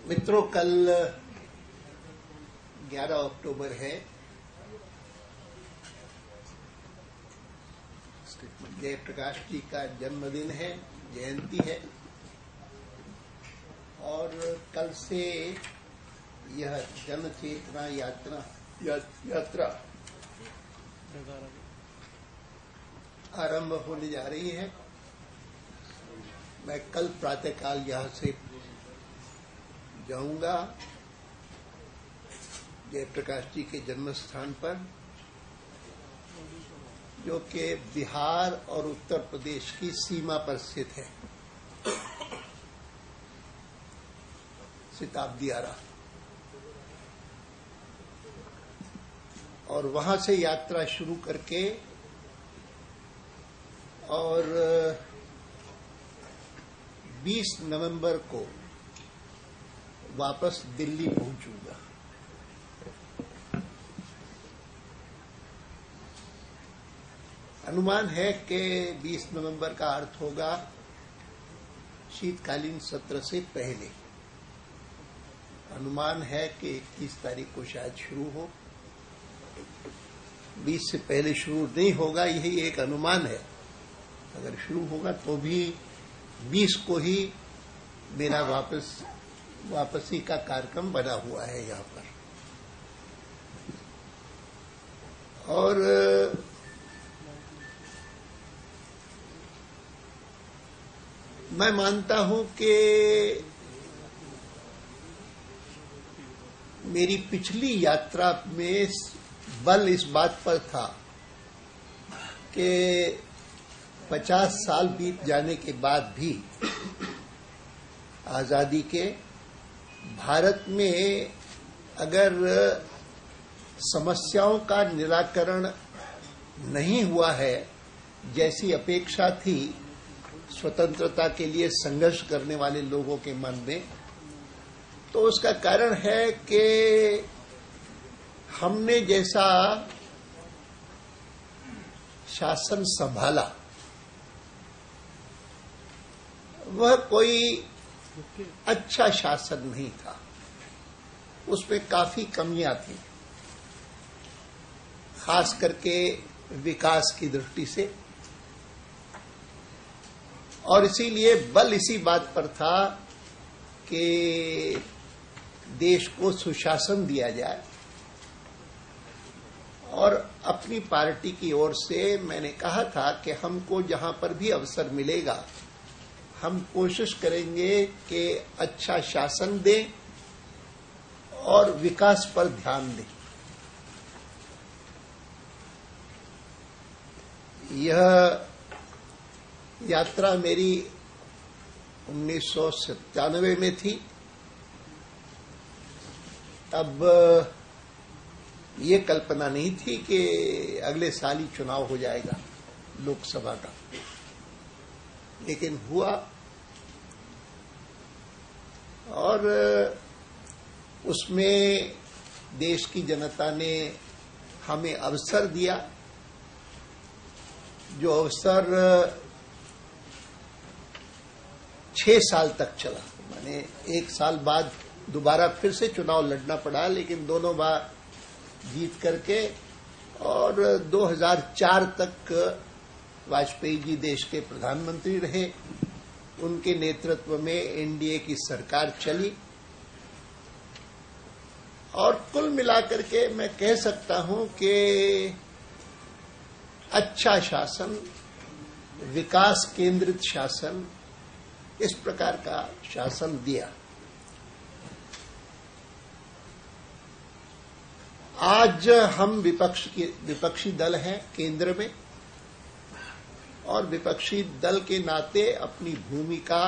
मित्रों, कल 11 अक्टूबर है। जयप्रकाश जी का जन्मदिन है, जयंती है। और कल से यह जन चेतना यात्रा आरंभ होने जा रही है। मैं कल प्रातःकाल यहाँ से जाऊंगा जयप्रकाश जी के जन्म स्थान पर, जो कि बिहार और उत्तर प्रदेश की सीमा पर स्थित है, शताब्दी आरा। और वहां से यात्रा शुरू करके और 20 नवंबर को वापस दिल्ली पहुंचूंगा। अनुमान है कि 20 नवंबर का अर्थ होगा शीतकालीन सत्र से पहले। अनुमान है कि 21 तारीख को शायद शुरू हो, 20 से पहले शुरू नहीं होगा, यही एक अनुमान है। अगर शुरू होगा तो भी 20 को ही मेरा वापसी का कार्यक्रम बना हुआ है यहाँ पर। और मैं मानता हूं कि मेरी पिछली यात्रा में बल इस बात पर था कि 50 साल बीत जाने के बाद भी आजादी के भारत में अगर समस्याओं का निराकरण नहीं हुआ है जैसी अपेक्षा थी स्वतंत्रता के लिए संघर्ष करने वाले लोगों के मन में, तो उसका कारण है कि हमने जैसा शासन संभाला वह कोई अच्छा शासन नहीं था। उसमें काफी कमियां थी, खास करके विकास की दृष्टि से। और इसीलिए बल इसी बात पर था कि देश को सुशासन दिया जाए। और अपनी पार्टी की ओर से मैंने कहा था कि हमको जहां पर भी अवसर मिलेगा हम कोशिश करेंगे कि अच्छा शासन दें और विकास पर ध्यान दें। यह यात्रा मेरी 1997 में थी। तब ये कल्पना नहीं थी कि अगले साल ही चुनाव हो जाएगा लोकसभा का, लेकिन हुआ। और उसमें देश की जनता ने हमें अवसर दिया, जो अवसर 6 साल तक चला। माने 1 साल बाद दोबारा फिर से चुनाव लड़ना पड़ा, लेकिन दोनों बार जीत करके। और 2004 तक वाजपेयी जी देश के प्रधानमंत्री रहे। उनके नेतृत्व में एनडीए की सरकार चली। और कुल मिलाकर के मैं कह सकता हूं कि अच्छा शासन, विकास केंद्रित शासन, इस प्रकार का शासन दिया। आज हम विपक्षी दल हैं केंद्र में, और विपक्षी दल के नाते अपनी भूमिका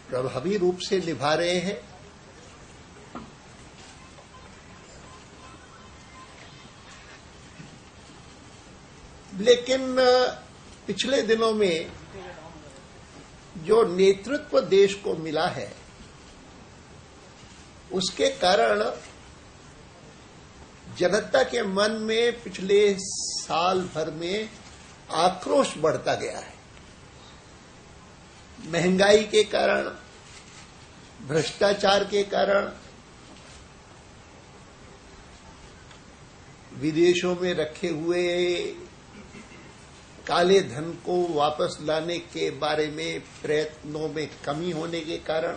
प्रभावी रूप से निभा रहे हैं। लेकिन पिछले दिनों में जो नेतृत्व देश को मिला है उसके कारण जनता के मन में पिछले साल भर में आक्रोश बढ़ता गया है। महंगाई के कारण, भ्रष्टाचार के कारण, विदेशों में रखे हुए काले धन को वापस लाने के बारे में प्रयत्नों में कमी होने के कारण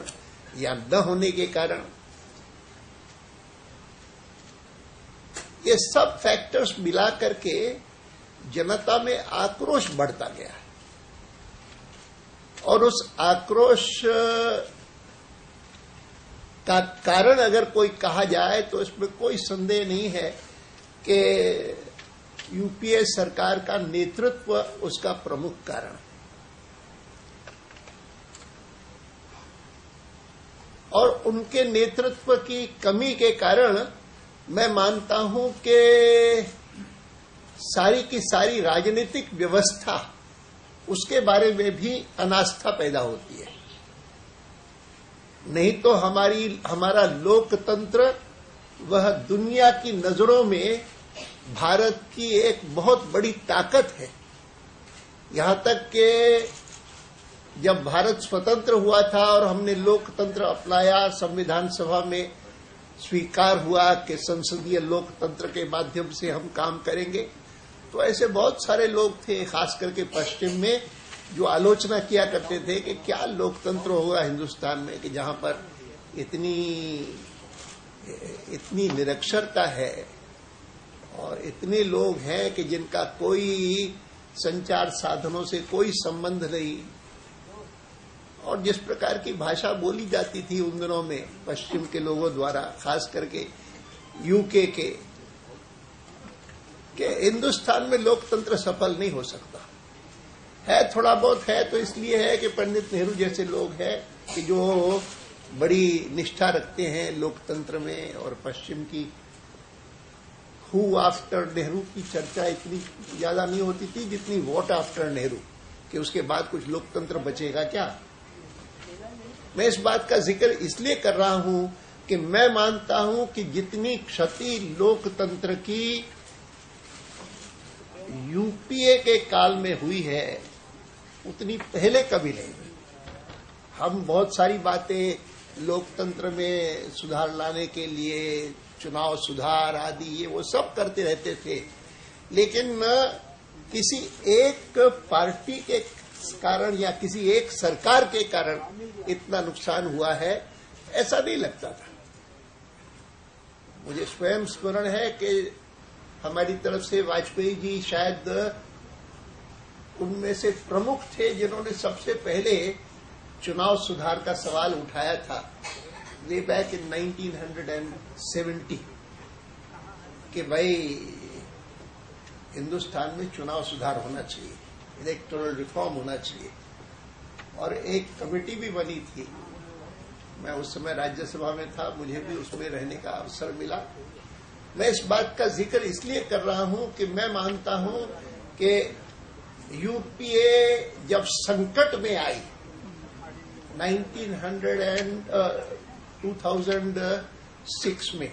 या न होने के कारण, ये सब फैक्टर्स मिला करके जनता में आक्रोश बढ़ता गया और उस आक्रोश का कारण अगर कोई कहा जाए तो इसमें कोई संदेह नहीं है कि यूपीए सरकार का नेतृत्व उसका प्रमुख कारण। और उनके नेतृत्व की कमी के कारण मैं मानता हूं कि सारी की सारी राजनीतिक व्यवस्था, उसके बारे में भी अनास्था पैदा होती है। नहीं तो हमारा लोकतंत्र वह दुनिया की नजरों में भारत की एक बहुत बड़ी ताकत है। यहां तक कि जब भारत स्वतंत्र हुआ था और हमने लोकतंत्र अपनाया, संविधान सभा में स्वीकार हुआ कि संसदीय लोकतंत्र के माध्यम से हम काम करेंगे, तो ऐसे बहुत सारे लोग थे, खास करके पश्चिम में, जो आलोचना किया करते थे कि क्या लोकतंत्र होगा हिंदुस्तान में, कि जहां पर इतनी निरक्षरता है और इतने लोग हैं कि जिनका कोई संचार साधनों से कोई संबंध नहीं, और जिस प्रकार की भाषा बोली जाती थी उन दिनों में पश्चिम के लोगों द्वारा, खास करके यूके के, कि हिंदुस्तान में लोकतंत्र सफल नहीं हो सकता है। थोड़ा बहुत है तो इसलिए है कि पंडित नेहरू जैसे लोग हैं कि जो बड़ी निष्ठा रखते हैं लोकतंत्र में, और पश्चिम की हु आफ्टर नेहरू की चर्चा इतनी ज्यादा नहीं होती थी जितनी वोट आफ्टर नेहरू, कि उसके बाद कुछ लोकतंत्र बचेगा क्या। मैं इस बात का जिक्र इसलिए कर रहा हूं कि मैं मानता हूं कि जितनी क्षति लोकतंत्र की यूपीए के काल में हुई है उतनी पहले कभी नहीं हुई। हम बहुत सारी बातें लोकतंत्र में सुधार लाने के लिए, चुनाव सुधार आदि, ये वो सब करते रहते थे, लेकिन किसी एक पार्टी के कारण या किसी एक सरकार के कारण इतना नुकसान हुआ है ऐसा नहीं लगता था। मुझे स्वयं स्मरण है कि हमारी तरफ से वाजपेयी जी शायद उनमें से प्रमुख थे जिन्होंने सबसे पहले चुनाव सुधार का सवाल उठाया था, वे बैक इन 1970, कि भाई हिंदुस्तान में चुनाव सुधार होना चाहिए, इलेक्टोरल रिफॉर्म होना चाहिए। और एक कमेटी भी बनी थी, मैं उस समय राज्यसभा में था, मुझे भी उसमें रहने का अवसर मिला। मैं इस बात का जिक्र इसलिए कर रहा हूं कि मैं मानता हूं कि यूपीए जब संकट में आई 2006 में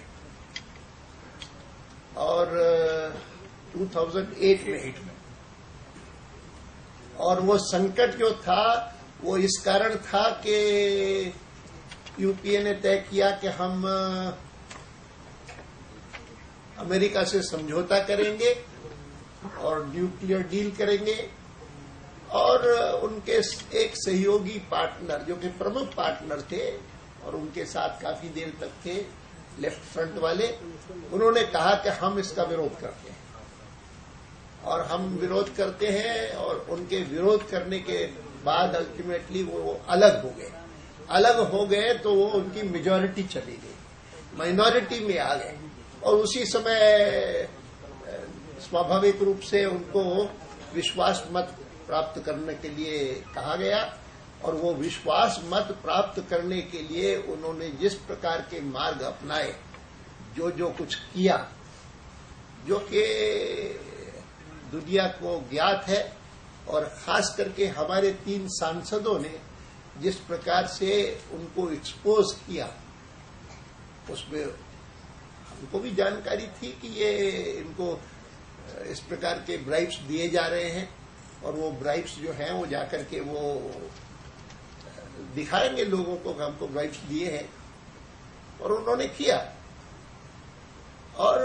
और 2008 में, और वो संकट जो था वो इस कारण था कि यूपीए ने तय किया कि हम अमेरिका से समझौता करेंगे और न्यूक्लियर डील करेंगे, और उनके एक सहयोगी पार्टनर जो कि प्रमुख पार्टनर थे और उनके साथ काफी देर तक थे, लेफ्ट फ्रंट वाले, उन्होंने कहा कि हम इसका विरोध करते हैं। और हम विरोध करते हैं, और उनके विरोध करने के बाद अल्टीमेटली वो अलग हो गए तो वो उनकी मेजॉरिटी चली गई, माइनॉरिटी में आ गए, और उसी समय स्वाभाविक रूप से उनको विश्वास मत प्राप्त करने के लिए कहा गया, और वो विश्वास मत प्राप्त करने के लिए उन्होंने जिस प्रकार के मार्ग अपनाए, जो कुछ किया, जो कि दुनिया को ज्ञात है, और खास करके हमारे 3 सांसदों ने जिस प्रकार से उनको एक्सपोज किया, उसमें हमको भी जानकारी थी कि ये इनको इस प्रकार के ब्राइब्स दिए जा रहे हैं, और वो ब्राइब्स जो हैं वो जाकर के वो दिखाएंगे लोगों को कि हमको ब्राइब्स दिए हैं, और उन्होंने किया। और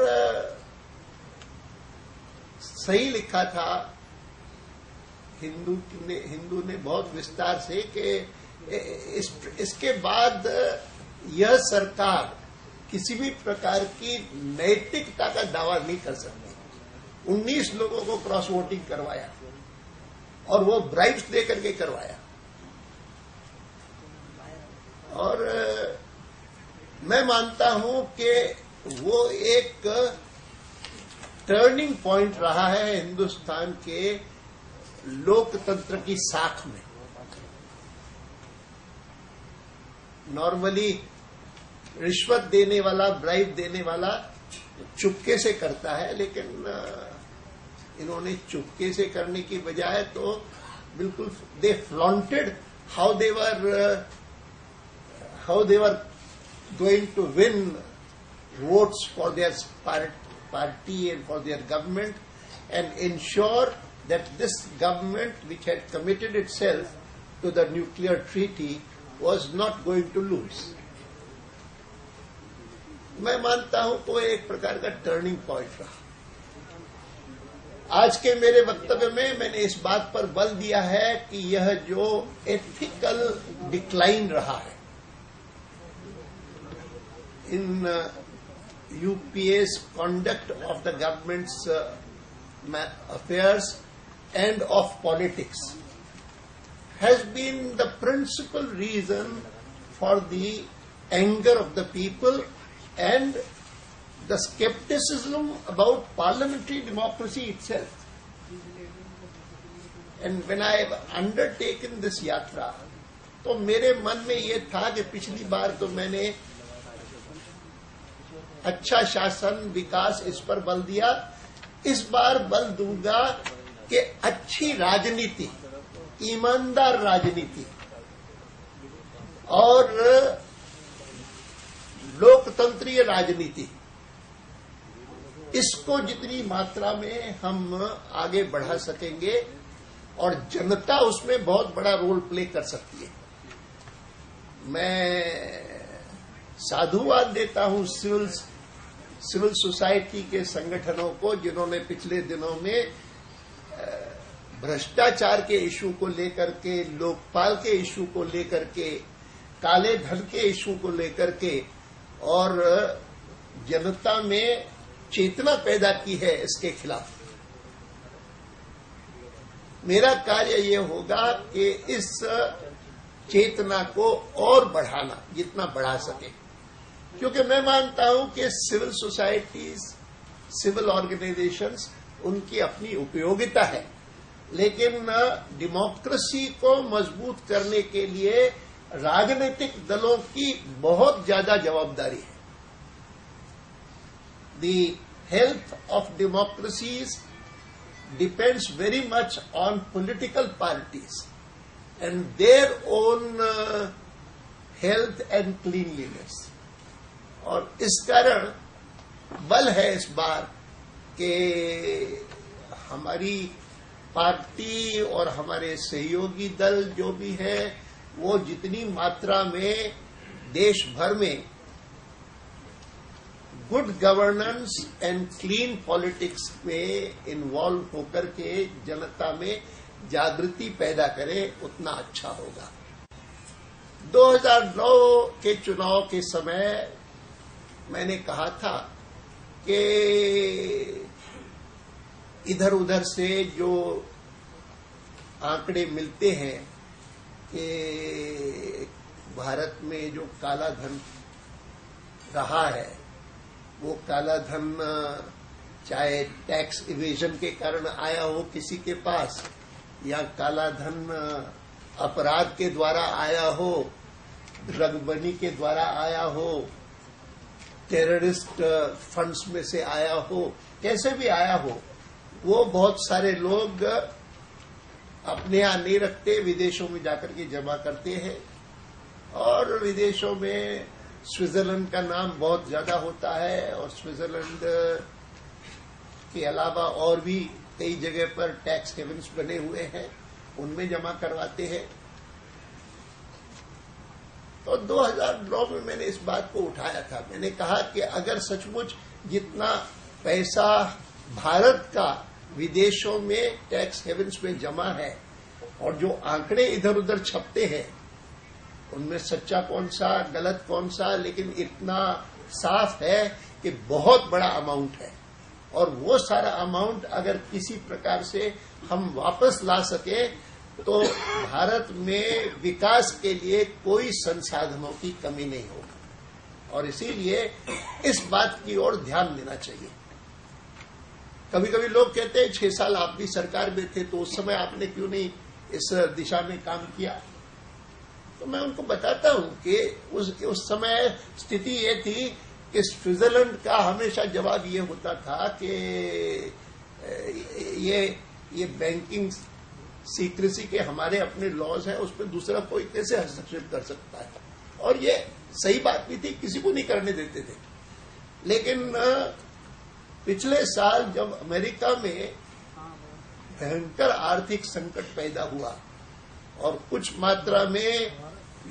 सही लिखा था हिंदू ने बहुत विस्तार से कि इसके बाद यह सरकार किसी भी प्रकार की नैतिकता का दावा नहीं कर सकती। 19 लोगों को क्रॉस वोटिंग करवाया और वो ब्राइब्स देकर के करवाया। और मैं मानता हूं कि वो एक टर्निंग पॉइंट रहा है हिंदुस्तान के लोकतंत्र की साख में। नॉर्मली रिश्वत देने वाला, ब्राइब देने वाला चुपके से करता है, लेकिन इन्होंने चुपके से करने की बजाय तो बिल्कुल they flaunted how they were going to win votes for their party and for their government, and ensure that this government, which had committed itself to the nuclear treaty, was not going to lose. मैं मानता हूं को एक प्रकार का turning point रहा। आज के मेरे वक्तव्य में मैंने इस बात पर बल दिया है कि यह जो एथिकल डिक्लाइन रहा है इन UPA's conduct of the government's affairs and of politics has been the principal reason for the anger of the people and the skepticism about parliamentary democracy itself. And when I have undertaken this yatra, तो मेरे मन में ये था कि पिछली बार तो मैंने अच्छा शासन, विकास, इस पर बल दिया। इस बार बल दूंगा कि अच्छी राजनीति, ईमानदार राजनीति और लोकतंत्रीय राजनीति, इसको जितनी मात्रा में हम आगे बढ़ा सकेंगे और जनता उसमें बहुत बड़ा रोल प्ले कर सकती है। मैं साधुवाद देता हूं सिविल सोसाइटी के संगठनों को, जिन्होंने पिछले दिनों में भ्रष्टाचार के इशू को लेकर के, लोकपाल के इशू को लेकर के, काले धन के इशू को लेकर के और जनता में चेतना पैदा की है इसके खिलाफ। मेरा कार्य ये होगा कि इस चेतना को और बढ़ाना, जितना बढ़ा सके, क्योंकि मैं मानता हूं कि सिविल सोसाइटीज, सिविल ऑर्गेनाइजेशंस, उनकी अपनी उपयोगिता है, लेकिन डेमोक्रेसी को मजबूत करने के लिए राजनीतिक दलों की बहुत ज्यादा जवाबदारी है। The health of democracies depends very much on political parties and their own health and cleanliness. और इस कारण बल है इस बार कि हमारी पार्टी और हमारे सहयोगी दल जो भी है, वो जितनी मात्रा में देश भर में good governance and clean politics में इन्वॉल्व होकर के जनता में जागृति पैदा करे, उतना अच्छा होगा। 2009 के चुनाव के समय मैंने कहा था कि इधर उधर से जो आंकड़े मिलते हैं कि भारत में जो काला धन रहा है, वो काला धन चाहे टैक्स इवेजन के कारण आया हो किसी के पास, या काला धन अपराध के द्वारा आया हो, ड्रग बनी के द्वारा आया हो, टेररिस्ट फंड्स में से आया हो, कैसे भी आया हो, वो बहुत सारे लोग अपने यहां नहीं रखते, विदेशों में जाकर के जमा करते हैं। और विदेशों में स्विट्जरलैंड का नाम बहुत ज्यादा होता है, और स्विट्जरलैंड के अलावा और भी कई जगह पर टैक्स हेवन्स बने हुए हैं, उनमें जमा करवाते हैं। तो 2009 में मैंने इस बात को उठाया था। मैंने कहा कि अगर सचमुच जितना पैसा भारत का विदेशों में टैक्स हेवन्स में जमा है और जो आंकड़े इधर उधर छपते हैं उनमें सच्चा कौन सा गलत कौन सा, लेकिन इतना साफ है कि बहुत बड़ा अमाउंट है और वो सारा अमाउंट अगर किसी प्रकार से हम वापस ला सके तो भारत में विकास के लिए कोई संसाधनों की कमी नहीं होगी और इसीलिए इस बात की ओर ध्यान देना चाहिए। कभी कभी लोग कहते हैं 6 साल आप भी सरकार में थे तो उस समय आपने क्यों नहीं इस दिशा में काम किया। तो मैं उनको बताता हूं कि उस समय स्थिति ये थी कि स्विट्जरलैंड का हमेशा जवाब ये होता था कि ये बैंकिंग सीक्रेसी के हमारे अपने लॉज हैं, उस पर दूसरा कोई कैसे हस्तक्षेप कर सकता है। और ये सही बात भी थी, किसी को नहीं करने देते थे। लेकिन पिछले साल जब अमेरिका में भयंकर आर्थिक संकट पैदा हुआ और कुछ मात्रा में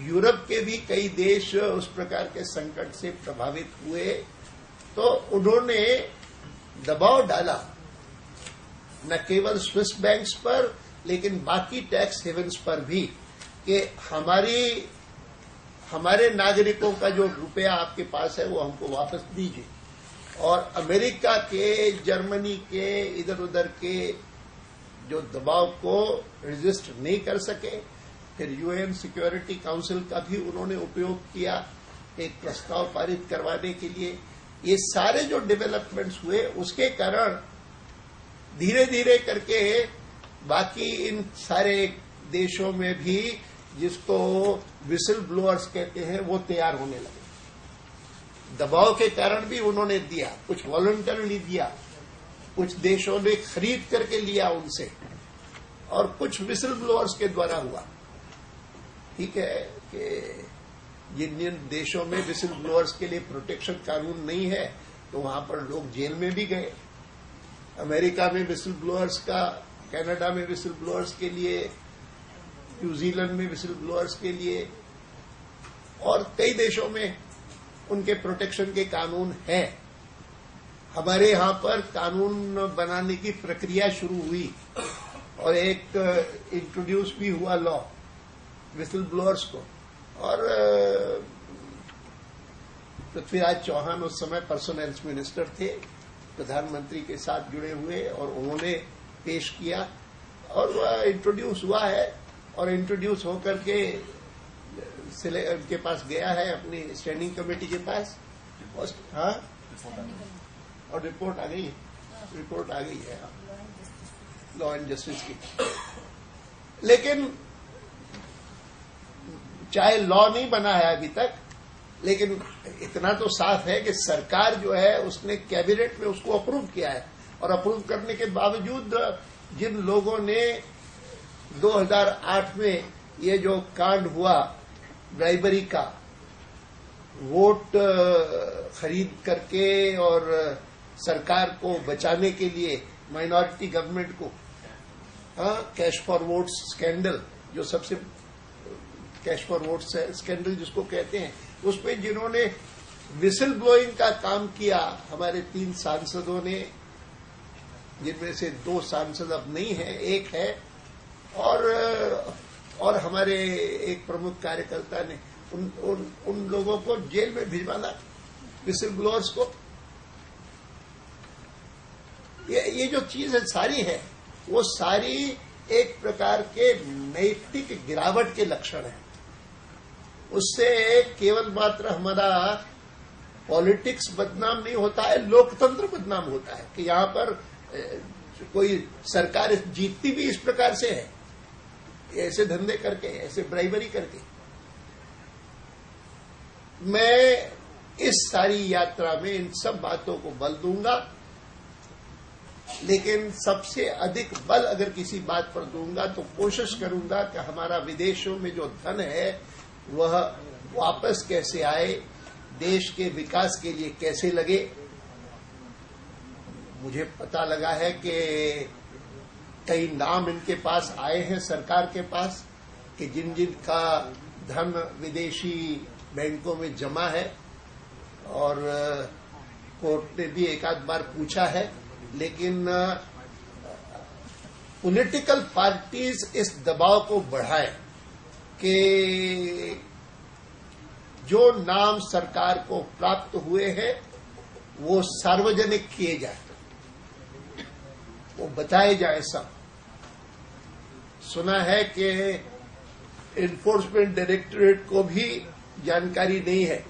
यूरोप के भी कई देश उस प्रकार के संकट से प्रभावित हुए, तो उन्होंने दबाव डाला न केवल स्विस बैंक्स पर लेकिन बाकी टैक्स हेवन्स पर भी कि हमारे नागरिकों का जो रुपया आपके पास है वो हमको वापस दीजिए। और अमेरिका के, जर्मनी के, इधर उधर के जो दबाव को रेजिस्ट नहीं कर सके, फिर यूएन सिक्योरिटी काउंसिल का भी उन्होंने उपयोग किया एक प्रस्ताव पारित करवाने के लिए। ये सारे जो डेवलपमेंट्स हुए उसके कारण धीरे धीरे करके बाकी इन सारे देशों में भी, जिसको विसल ब्लोअर्स कहते हैं, वो तैयार होने लगे। दबाव के कारण भी उन्होंने दिया, कुछ वॉलंटरली दिया, कुछ देशों ने खरीद करके लिया उनसे, और कुछ विसल ब्लोअर्स के द्वारा हुआ। ठीक है कि जिन देशों में विसल ब्लोअर्स के लिए प्रोटेक्शन कानून नहीं है तो वहां पर लोग जेल में भी गए। अमेरिका में विसल ब्लोअर्स का, कनाडा में विसल ब्लोअर्स के लिए, न्यूजीलैंड में विसल ब्लोअर्स के लिए, और कई देशों में उनके प्रोटेक्शन के कानून हैं। हमारे यहां पर कानून बनाने की प्रक्रिया शुरू हुई और एक इंट्रोड्यूस भी हुआ लॉ विसल ब्लोअर्स को। और पृथ्वीराज चौहान उस समय पर्सनल मिनिस्टर थे, प्रधानमंत्री के साथ जुड़े हुए, और उन्होंने पेश किया और वह इंट्रोड्यूस हुआ है और इंट्रोड्यूस होकर के उनके पास गया है, अपनी स्टैंडिंग कमेटी के पास। हाँ, और रिपोर्ट आ गई है लॉ एंड जस्टिस की। लेकिन चाहे लॉ नहीं बना है अभी तक, लेकिन इतना तो साफ है कि सरकार जो है उसने कैबिनेट में उसको अप्रूव किया है, और अप्रूव करने के बावजूद जिन लोगों ने 2008 में ये जो कांड हुआ ब्राइबरी का, वोट खरीद करके और सरकार को बचाने के लिए माइनॉरिटी गवर्नमेंट को, कैश फॉर वोट्स स्कैंडल, जो सबसे कैश फॉर वोट्स स्कैंडल जिसको कहते हैं, उसमें जिन्होंने विसल ब्लोइंग का काम किया, हमारे 3 सांसदों ने, जिनमें से 2 सांसद अब नहीं है, एक है, और हमारे एक प्रमुख कार्यकर्ता ने उन लोगों को जेल में भिजवाना, विसल ब्लोअर्स को। ये जो चीज है सारी है, वो सारी एक प्रकार के नैतिक गिरावट के लक्षण है। उससे केवल मात्र हमारा पॉलिटिक्स बदनाम नहीं होता है, लोकतंत्र बदनाम होता है कि यहां पर कोई सरकार जीतती भी इस प्रकार से है, ऐसे धंधे करके, ऐसे ब्राइबरी करके। मैं इस सारी यात्रा में इन सब बातों को बल दूंगा, लेकिन सबसे अधिक बल अगर किसी बात पर दूंगा तो कोशिश करूंगा कि हमारा विदेशों में जो धन है वह वापस कैसे आए, देश के विकास के लिए कैसे लगे। मुझे पता लगा है कि कई नाम इनके पास आए हैं सरकार के पास कि जिन जिन का धन विदेशी बैंकों में जमा है और कोर्ट ने भी एक आध बार पूछा है, लेकिन पॉलिटिकल पार्टीज इस दबाव को बढ़ाए कि जो नाम सरकार को प्राप्त हुए हैं वो सार्वजनिक किए जाए, वो बताए जाए सब। सुना है कि इन्फोर्समेंट डायरेक्टोरेट को भी जानकारी नहीं है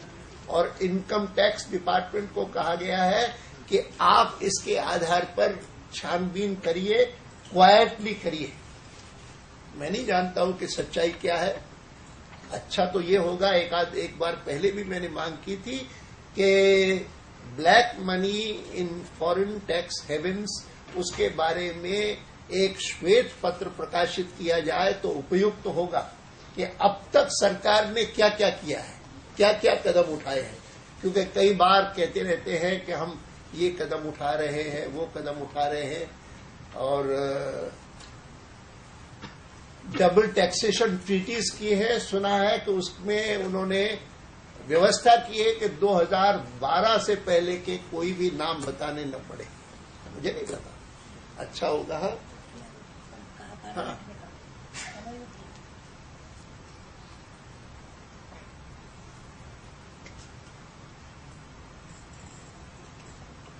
और इनकम टैक्स डिपार्टमेंट को कहा गया है कि आप इसके आधार पर छानबीन करिए, क्वाइटली करिए। मैं नहीं जानता हूं कि सच्चाई क्या है। अच्छा तो ये होगा, एक बार पहले भी मैंने मांग की थी कि black money in foreign tax havens, उसके बारे में एक श्वेत पत्र प्रकाशित किया जाए तो उपयुक्त होगा कि अब तक सरकार ने क्या क्या किया है, क्या क्या कदम उठाए हैं। क्योंकि कई बार कहते रहते हैं कि हम ये कदम उठा रहे हैं, वो कदम उठा रहे हैं, और डबल टैक्सेशन ट्रीटीज की है। सुना है कि उसमें उन्होंने व्यवस्था की है कि 2012 से पहले के कोई भी नाम बताने न पड़े। मुझे नहीं पता, अच्छा होगा। हाँ,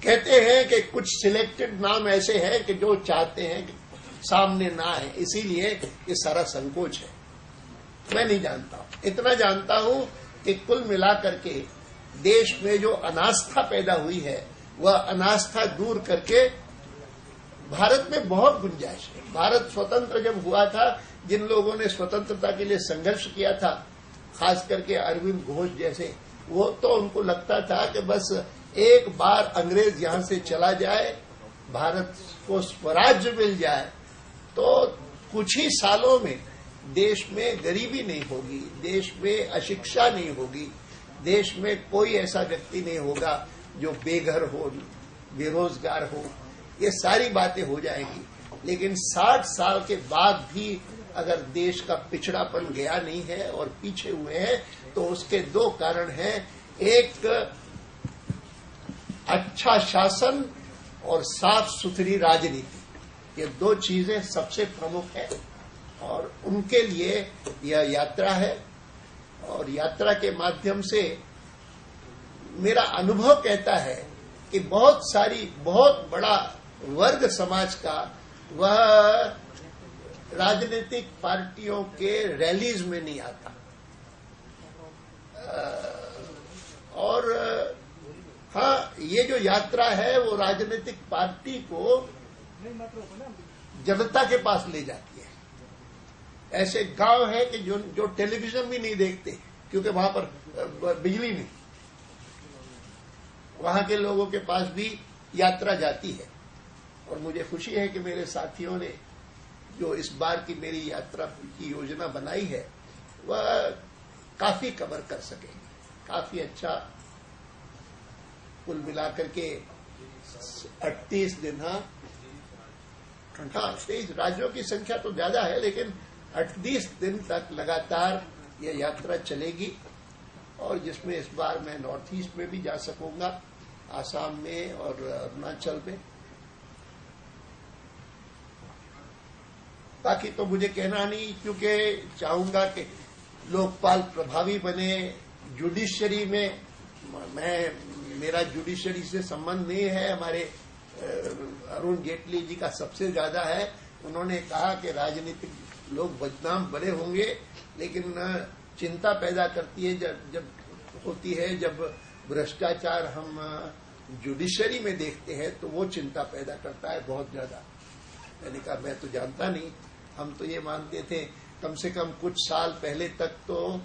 कहते हैं कि कुछ सिलेक्टेड नाम ऐसे हैं कि जो चाहते हैं कि सामने ना आए, इसीलिए ये सारा संकोच है। मैं नहीं जानता हूं, इतना जानता हूं कि कुल मिलाकर के देश में जो अनास्था पैदा हुई है वह अनास्था दूर करके भारत में बहुत गुंजाइश है। भारत स्वतंत्र जब हुआ था, जिन लोगों ने स्वतंत्रता के लिए संघर्ष किया था, खास करके अरविंद घोष जैसे, वो तो उनको लगता था कि बस एक बार अंग्रेज यहां से चला जाए, भारत को स्वराज्य मिल जाए, तो कुछ ही सालों में देश में गरीबी नहीं होगी, देश में अशिक्षा नहीं होगी, देश में कोई ऐसा व्यक्ति नहीं होगा जो बेघर हो, बेरोजगार हो, ये सारी बातें हो जाएंगी। लेकिन 60 साल के बाद भी अगर देश का पिछड़ापन गया नहीं है और पीछे हुए हैं, तो उसके दो कारण हैं। एक, अच्छा शासन और साफ सुथरी राजनीति, ये दो चीजें सबसे प्रमुख है और उनके लिए यह यात्रा है। और यात्रा के माध्यम से मेरा अनुभव कहता है कि बहुत बड़ा वर्ग समाज का वह राजनीतिक पार्टियों के रैलीज में नहीं आता। और हाँ, ये जो यात्रा है वो राजनीतिक पार्टी को जनता के पास ले जाती है। ऐसे गांव है कि जो टेलीविजन भी नहीं देखते क्योंकि वहां पर बिजली नहीं, वहां के लोगों के पास भी यात्रा जाती है। और मुझे खुशी है कि मेरे साथियों ने जो इस बार की मेरी यात्रा की योजना बनाई है वह काफी कवर कर सकेंगे, काफी अच्छा। कुल मिलाकर के 38 दिन, हाँ 28 राज्यों की संख्या तो ज्यादा है, लेकिन 38 दिन तक लगातार यह यात्रा चलेगी। और जिसमें इस बार मैं नॉर्थ ईस्ट में भी जा सकूंगा, आसाम में और अरुणाचल में। बाकी तो मुझे कहना नहीं, क्योंकि चाहूंगा कि लोकपाल प्रभावी बने। जुडिशरी में मेरा जुडिशरी से संबंध नहीं है, हमारे अरुण जेटली जी का सबसे ज्यादा है। उन्होंने कहा कि राजनीतिक लोग बदनाम बड़े होंगे, लेकिन चिंता पैदा करती है जब भ्रष्टाचार हम जुडिशरी में देखते हैं, तो वो चिंता पैदा करता है बहुत ज्यादा। मैंने कहा मैं तो जानता नहीं, हम तो ये मानते थे कम से कम कुछ साल पहले तक तो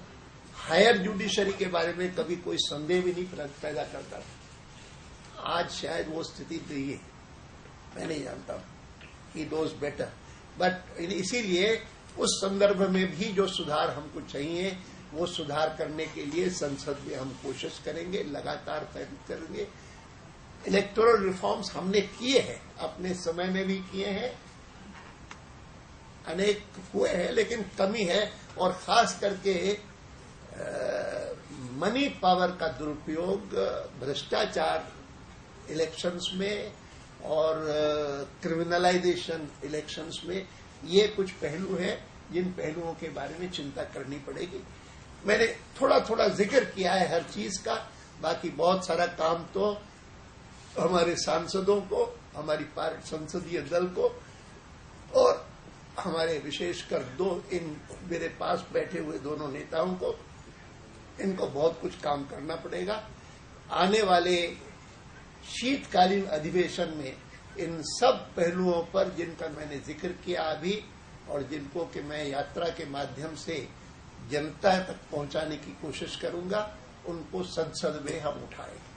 हायर जुडिशरी के बारे में कभी कोई संदेह भी नहीं पैदा करता था। आज शायद वो स्थिति नहीं है, मैं नहीं जानता, ही नोज बेटर। बट इसीलिए उस संदर्भ में भी जो सुधार हमको चाहिए वो सुधार करने के लिए संसद में हम कोशिश करेंगे, लगातार करेंगे। इलेक्टोरल रिफॉर्म्स हमने किए हैं, अपने समय में भी किए हैं, अनेक हुए हैं, लेकिन कमी है। और खास करके मनी पावर का दुरुपयोग, भ्रष्टाचार इलेक्शंस में और क्रिमिनलाइजेशन इलेक्शंस में, ये कुछ पहलू हैं जिन पहलुओं के बारे में चिंता करनी पड़ेगी। मैंने थोड़ा थोड़ा जिक्र किया है हर चीज का, बाकी बहुत सारा काम तो हमारे सांसदों को, हमारी संसदीय दल को और हमारे विशेषकर इन मेरे पास बैठे हुए दोनों नेताओं को, इनको बहुत कुछ काम करना पड़ेगा। आने वाले शीतकालीन अधिवेशन में इन सब पहलुओं पर जिनका मैंने जिक्र किया अभी और जिनको कि मैं यात्रा के माध्यम से जनता तक पहुंचाने की कोशिश करूंगा, उनको संसद में हम उठाएंगे।